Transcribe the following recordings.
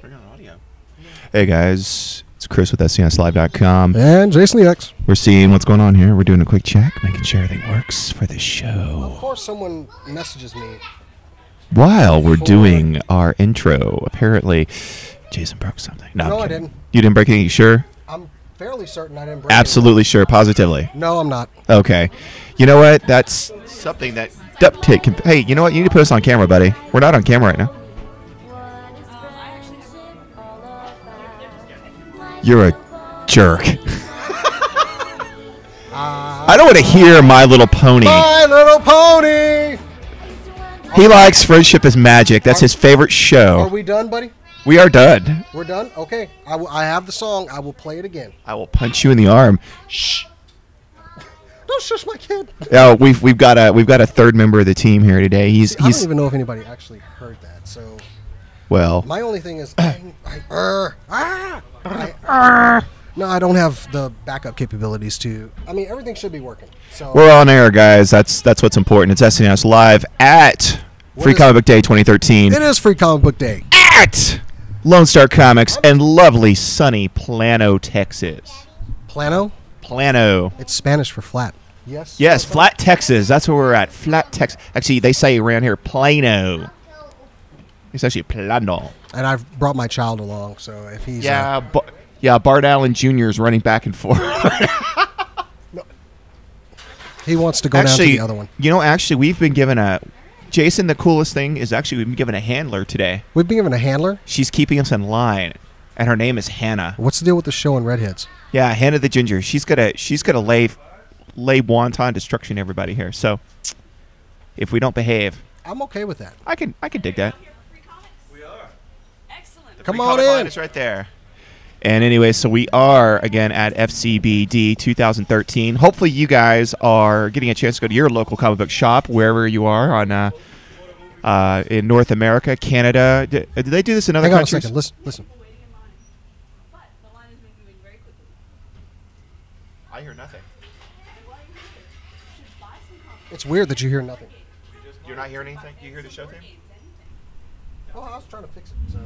Turn on audio. Hey guys, it's Chris with SCSLive.com. And Jason the X. We're seeing what's going on here. We're doing a quick check, making sure everything works for the show. Of course someone messages me. While we're doing our intro, apparently Jason broke something. No, I didn't. You didn't break anything? You sure? I'm fairly certain I didn't break Absolutely sure, positively. No, I'm not. Okay. You know what? That's something that duct tape can... Hey, you know what? You need to put us on camera, buddy. We're not on camera right now. You're a jerk. I don't want to hear My Little Pony. My Little Pony! He likes Friendship is Magic. That's his favorite show. Are we done, buddy? We are done. We're done? Okay. I have the song. I will play it again. I will punch you in the arm. Shh. Don't shush my kid. Oh, we've got a third member of the team here today. I don't even know if anybody actually heard that. So, well, my only thing is, no, I don't have the backup capabilities to. I mean, everything should be working. So we're on air, guys. That's what's important. It's SNES Live at Free Comic Book Day 2013. It is Free Comic Book Day at Lone Star Comics in lovely sunny Plano, Texas. Plano? Plano. It's Spanish for flat. Yes. Yes, Flat, Texas. That's where we're at. Flat, Texas. Actually, they say around here Plano. It's actually Plano. And I've brought my child along, so if he's Bart Allen Jr. is running back and forth. No. He wants to go down to the other one. You know, actually, we've been given a... Jason, the coolest thing is actually we've been given a handler today. We've been given a handler? She's keeping us in line, and her name is Hannah. What's the deal with the show in Redheads? Yeah, Hannah the Ginger. She's gonna lay wanton destruction to everybody here. So, if we don't behave... I'm okay with that. I can dig that. We are. Excellent. Come on in. It's right there. And anyway, so we are, again, at FCBD 2013. Hopefully you guys are getting a chance to go to your local comic book shop, wherever you are on in North America, Canada. Do they do this in other countries? Hang on a second. Listen. I hear nothing. It's weird that you hear nothing. You're not hearing anything? You hear the show theme? Oh, I was trying to fix it. So.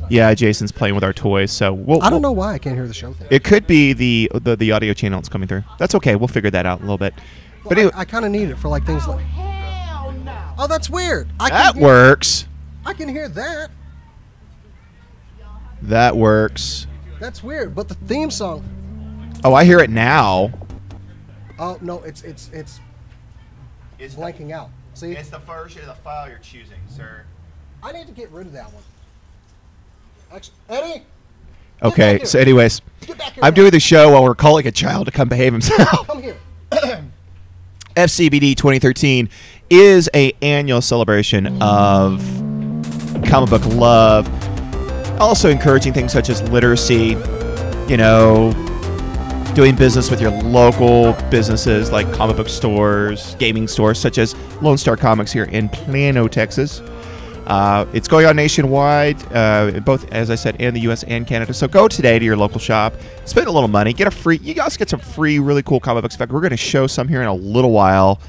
Yeah, Jason's playing with our toys, so I don't know why I can't hear the show thing. It could be the audio channel that's coming through. That's okay. We'll figure that out in a little bit. Well, but anyway, I kind of need it for like things like. Hell no. Oh, that's weird. That works. I can hear that. That works. That's weird, but the theme song. Oh, I hear it now. Oh no, it's blanking out. See, it's the version of the file you're choosing, sir. I need to get rid of that one. Actually, Eddie. Okay, so anyways, I'm doing the show while we're calling a child to come behave himself. Come here. FCBD 2013 is an annual celebration of comic book love, also encouraging things such as literacy, you know, doing business with your local businesses like comic book stores, gaming stores, such as Lone Star Comics here in Plano, Texas. It's going on nationwide, both, as I said, in the U.S. and Canada. So go today to your local shop, spend a little money, you guys get some free, really cool comic books. In fact, we're going to show some here in a little while.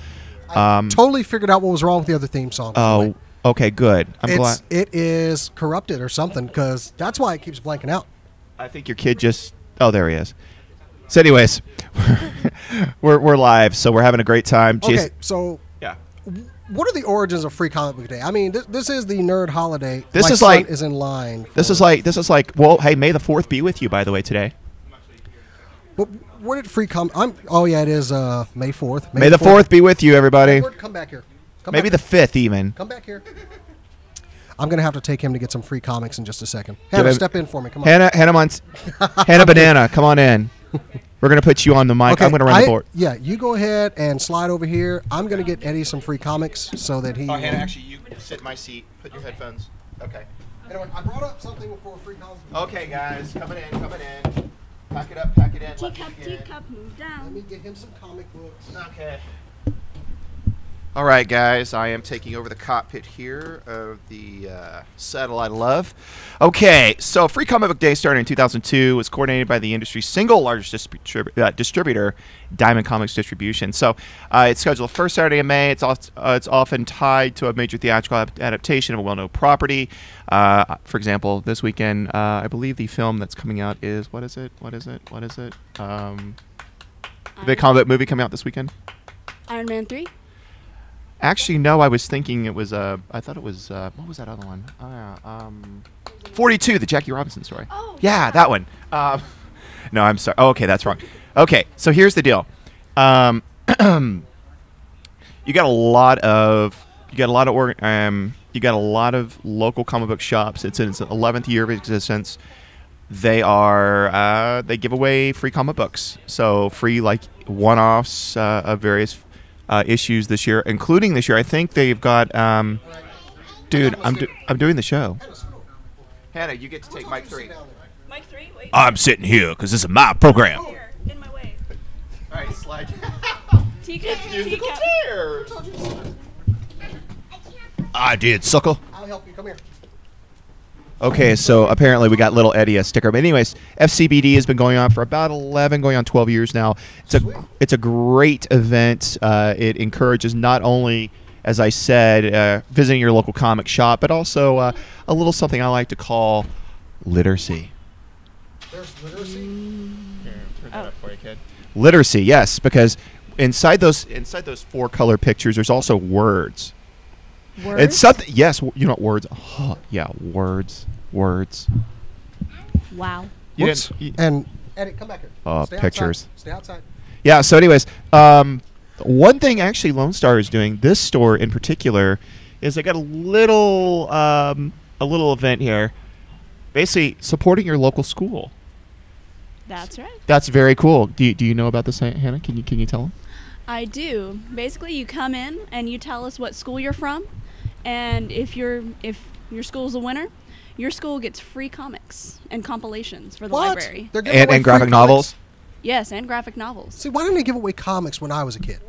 I totally figured out what was wrong with the other theme song. Oh, okay, good. I'm glad. It is corrupted or something, because that's why it keeps blanking out. I think your kid just... Oh, there he is. So anyways, we're live, so we're having a great time. Okay, so... Yeah. What are the origins of Free Comic Book Day? I mean, this is the nerd holiday. This My is son like is in line. This is like. Well, hey, May the 4th be with you. By the way, today. But where did Free Comic? Oh yeah, it is May 4th. May the 4th be with you, everybody. Edward, come back here. Maybe the 5th even. Come back here. I'm gonna have to take him to get some free comics in just a second. Hannah, step in for me. Come on. Hannah Banana, come on in. We're going to put you on the mic. Okay, I'm going to run the board. Yeah, you go ahead and slide over here. I'm going to get Eddie some free comics so that he... Oh, Hannah, actually, you sit in my seat. Put your headphones. Okay. Anyway, I brought up something for free comics. Okay, guys. Coming in. Pack it up, pack it in. Teacup, move down. Let me get him some comic books. Okay. All right, guys, I am taking over the cockpit here of the Satellite of Love. Okay, so Free Comic Book Day started in 2002. Was coordinated by the industry's single largest distributor, Diamond Comics Distribution. So it's scheduled the first Saturday in May. It's often tied to a major theatrical adaptation of a well-known property. For example, this weekend, I believe the film that's coming out is, what is it? The comic book movie coming out this weekend? Iron Man 3? Actually, no. I was thinking it was. I thought it was. What was that other one? 42, the Jackie Robinson story. Oh, yeah, that one. No, I'm sorry. Oh, okay, that's wrong. Okay, so here's the deal. You got a lot of. You got a lot of local comic book shops. It's in its 11th year of existence. They are. They give away free comic books. So free like one-offs of various. Issues this year, including this year. I think they've got. Dude, I'm doing the show. Hannah, you get to take mic 3. Mic 3? Wait. I'm sitting here because this is my program. Here, in my way. All right, slide. Teacup. Musical chair. I did, sucker. I'll help you. Come here. Okay, so apparently we got little Eddie a sticker. But anyways, FCBD has been going on for about 11, going on 12 years now. It's a great event. It encourages not only, as I said, visiting your local comic shop, but also a little something I like to call literacy. There's literacy. Here, turn that up for you, kid. Literacy, yes, because inside those 4-color pictures, there's also words. Words? It's something. Yes, you know what words. Oh, yeah, words. Wow. And Eddie, come back here. Stay Pictures. Outside. Stay outside. Yeah. So, anyways, one thing actually Lone Star is doing. This store in particular is they got a little event here, basically supporting your local school. That's right. That's very cool. Do you know about this, Hannah? Can you tell them? I do. Basically, you come in and you tell us what school you're from, and if your school's a winner, your school gets free comics and compilations for the library. They're giving away And graphic free novels. comics? Yes, and graphic novels. See, why didn't they give away comics when I was a kid?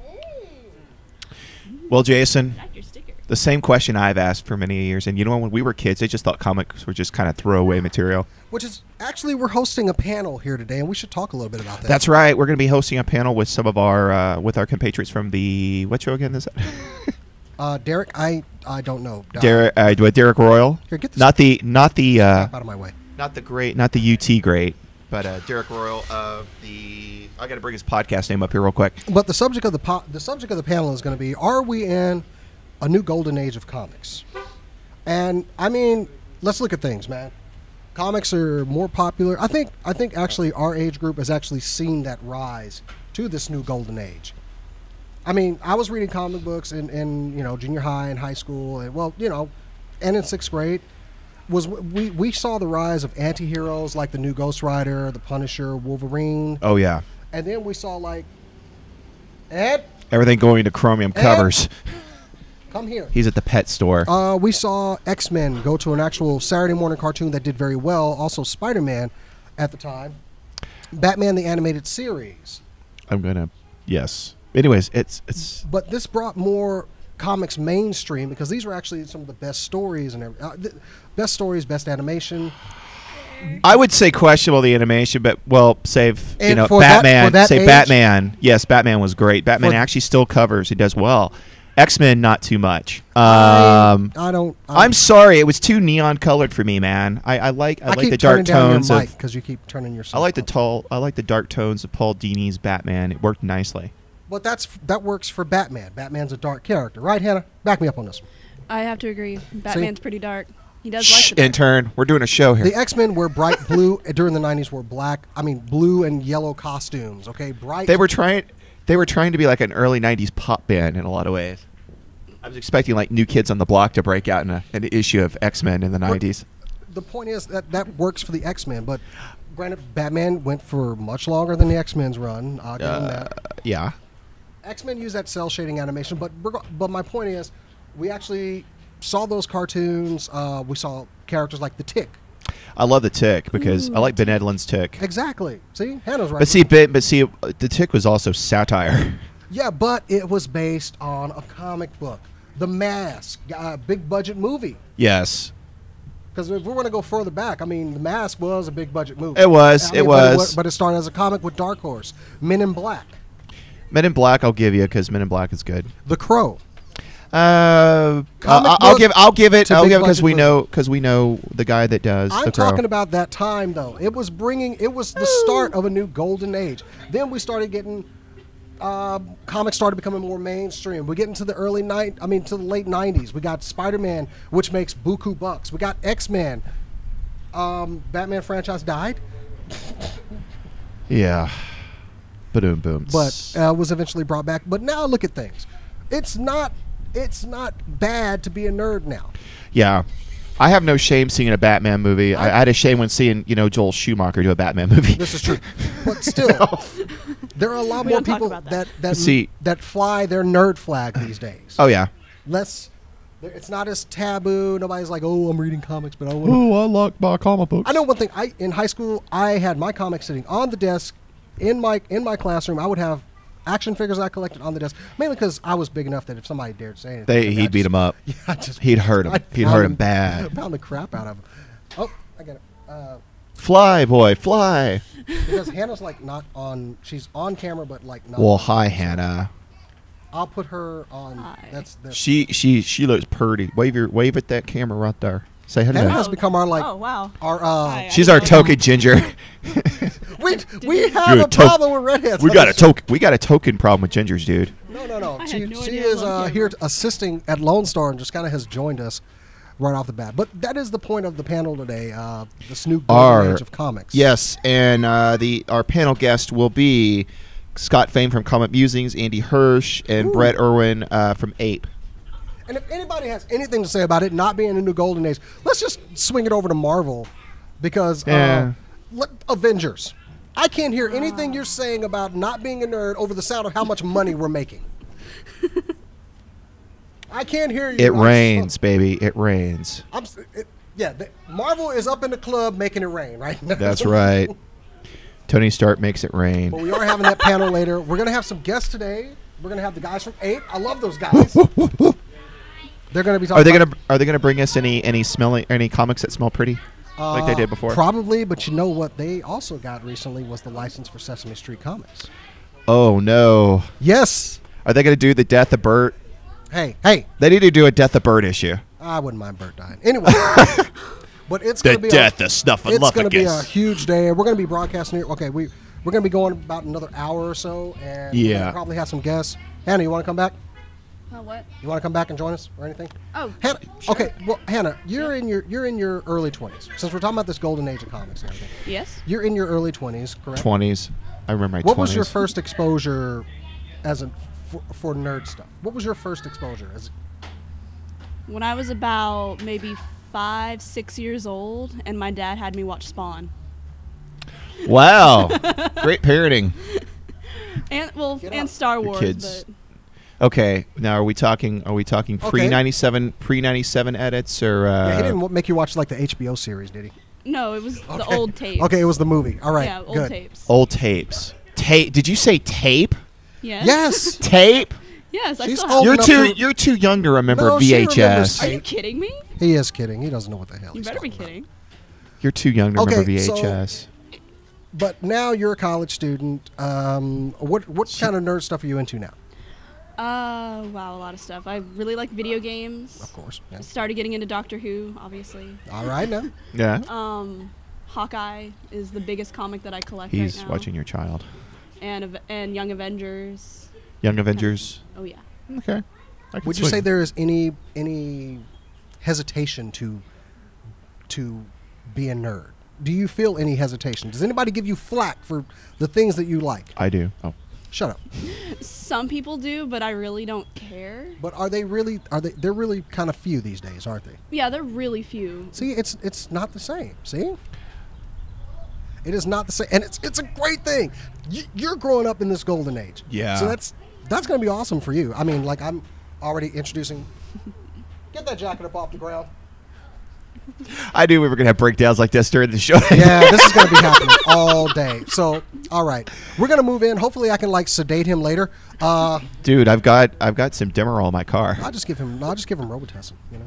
Well, Jason, Got your sticker. the same question I've asked for many years, and you know, when we were kids, they just thought comics were just kind of throwaway material. Which is actually, we're hosting a panel here today, and we should talk a little bit about that. That's right. We're going to be hosting a panel with some of our compatriots from the what show again is that? Derek, I don't know. Derek Royal. Here, get this not the out of my way. not the UT great, but Derek Royal of the. I got to bring his podcast name up here real quick. But the subject of the panel is going to be: are we in a new golden age of comics? And I mean, let's look at things, man. Comics are more popular. I think actually our age group has actually seen that rise to this new golden age. I mean, I was reading comic books in junior high and high school, and and in 6th grade. We saw the rise of anti-heroes like the new Ghost Rider, the Punisher, Wolverine. Oh yeah. And then we saw like Ed, Everything going to chromium covers. come here. He's at the pet store. We saw X-Men go to an actual Saturday morning cartoon that did very well. Also Spider-Man at the time. Batman the Animated Series. Yes. Anyways, it's. But this brought more comics mainstream because these were actually some of the best stories and best stories, best animation. I would say questionable the animation, but save And Batman. for that age- Batman. Yes, Batman was great. Batman actually still covers. He does well. X-Men not too much. I'm sorry, it was too neon colored for me, man. I like the dark tones of because you keep turning yourself. I like the dark tones of Paul Dini's Batman. It worked nicely. But that works for Batman. Batman's a dark character, right, Hannah? Back me up on this one. I have to agree. Batman's pretty dark. He does like the dark. Intern, we're doing a show here. The X-Men were bright blue during the 90s. Were blue and yellow costumes. Okay, bright. They were trying to be like an early '90s pop band in a lot of ways. I was expecting like New Kids on the Block to break out in an issue of X-Men in the '90s. The point is that works for the X-Men, but granted, Batman went for much longer than the X-Men's run. I'll give them that. Yeah. X-Men used that cell shading animation, but my point is, we actually saw those cartoons. We saw characters like the Tick. I love the Tick because I like Ben Edlund's Tick. Exactly. See, Hannah's right. But see, the Tick was also satire. Yeah, but it was based on a comic book. The Mask, big budget movie. Yes. Because if we want to go further back, I mean, The Mask was a big budget movie. It was. I mean, it was. But it started as a comic with Dark Horse. Men in Black. Men in Black, I'll give you because Men in Black is good. The Crow. I'll give it because we know the guy that does. I'm the Crow. talking about that time though. It was the start of a new golden age. Then we started getting comics started becoming more mainstream. We get into the to the late 90s. We got Spider-Man, which makes buku bucks. We got X-Men. Batman franchise died. Yeah. Boom, boom. But was eventually brought back. But now look at things. It's not bad to be a nerd now. Yeah. I have no shame seeing a Batman movie. I had a shame when seeing, Joel Schumacher do a Batman movie. This is true. But still, there are a lot more people that fly their nerd flag these days. Oh, yeah. It's not as taboo. Nobody's like, oh, I'm reading comics, but I like my comic books. I know one thing. In high school, I had my comics sitting on the desk in my classroom. I would have action figures I collected on the desk, mainly because I was big enough that if somebody dared say anything, he'd beat him up. Yeah, he'd hurt him. He'd hurt him bad. Pound the crap out of him. Oh, I get it. Fly, boy, fly. Because Hannah's not on. She's on camera, but not. Well, hi, Hannah. I'll put her on. Hi. She looks pretty. Wave at that camera right there. Say hello. Hannah has become our Oh wow. our. She's our token ginger. we have a problem with redheads. We got a token problem with gingers, dude. No. I She had no she idea is Lone here Camera. assisting at Lone Star and just kind of has joined us right off the bat. But that is the point of the panel today. This new golden age of comics. Yes, and our panel guest will be Scott Fame from Comic Musings, Andy Hirsch, and Brett Irwin from Ape. And if anybody has anything to say about it not being a new golden age, let's just swing it over to Marvel, because Avengers. I can't hear anything you're saying about not being a nerd over the sound of how much money we're making. I can't hear you. It rains, baby. It rains. Marvel is up in the club making it rain right now. That's right. Tony Stark makes it rain. But we are having that panel later. We're going to have some guests today. We're going to have the guys from Ape. I love those guys. They're going to be talking. Are they gonna bring us any comics that smell pretty, like they did before? Probably, but you know what they also got recently was the license for Sesame Street Comics. Oh no! Yes. Are they gonna do the Death of Bert? Hey! They need to do a Death of Bert issue. I wouldn't mind Bert dying. Anyway, but it's going to be Death of Snuffleupagus. It's going to be a huge day. We're going to be broadcasting here. Okay, we're going to be going about another hour or so, and we'll probably have some guests. Hannah, you want to come back? What? You want to come back and join us or anything? Oh, Hannah. sure. Okay, well, Hannah, you're in your early 20s. Since we're talking about this golden age of comics and everything. Yes. You're in your early 20s, correct? 20s. I remember my 20s. What was your first exposure for nerd stuff? What was your first exposure? When I was about maybe 5, 6 years old, and my dad had me watch Spawn. Wow. Great parenting. And Star Wars. Kids. Okay, now are we talking pre-97 edits or yeah, he didn't make you watch the HBO series, did he? No, it was the old tapes. Okay, it was the movie. All right. Yeah, old good. tapes. Old tapes. Did you say tape? Yes. Yes. Tape? Yes, I She's still old have enough You're too young to remember No, she remembers VHS. Are you kidding me? He is kidding. He doesn't know what the hell You he's better be talking kidding. You're too young to Okay, remember so- VHS. But now you're a college student. What kind of nerd stuff are you into now? Wow, a lot of stuff. I really like video games. Of course. Yeah. Started getting into Doctor Who, obviously. All right now. Yeah. Hawkeye is the biggest comic that I collect He's right now. watching your child. And Young Avengers. Young Avengers. Oh yeah. Okay. Would you say there is any hesitation to be a nerd? Do you feel any hesitation? Does anybody give you flack for the things that you like? I do. Oh. Shut up. Some people do, but I really don't care. But are they really? They're really kind of few these days, aren't they? Yeah, they're really few. See, it's not the same. See, it is not the same, and it's a great thing. You're growing up in this golden age. Yeah. So that's going to be awesome for you. I mean, I'm already introducing. Get that jacket up off the ground. I knew we were going to have breakdowns like this during the show. Yeah, this is going to be happening all day. So, all right, we're going to move in. Hopefully, I can like sedate him later. Dude, I've got some Demerol in my car. I'll just give him Robitussin. You know,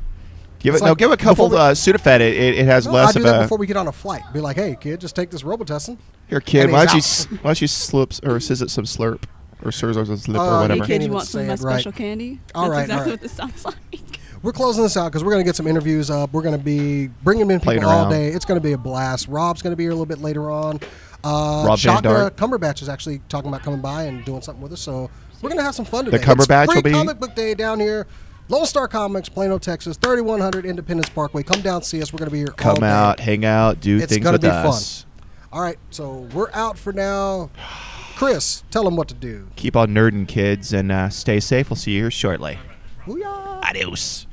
Give It's like a couple before Sudafed. It has I less do of that a. before we get on a flight. Be like, hey, kid, just take this Robitussin. Here, kid, and why he's don't you slurp or scissor some slurp or scissor some slip or you Hey, whatever. can't kid, you even want some of say my it right. special candy? All That's right, exactly all right. what this sounds like. We're closing this out because we're going to get some interviews up. We're going to be bringing in Playing people all around. day. It's going to be a blast. Rob's going to be here a little bit later on. Van Shaka Dart. Cumberbatch is actually talking about coming by and doing something with us. So we're going to have some fun The today. Cumberbatch it's will be- Comic Book Day down here. Lone Star Comics, Plano, Texas, 3100 Independence Parkway. Come down, see us. We're going to be here all Come day. out, hang out, do It's things gonna with be us. All right, so we're out for now. Chris, tell them what to do. Keep on nerding, kids, and stay safe. We'll see you here shortly. Booyah! Adios.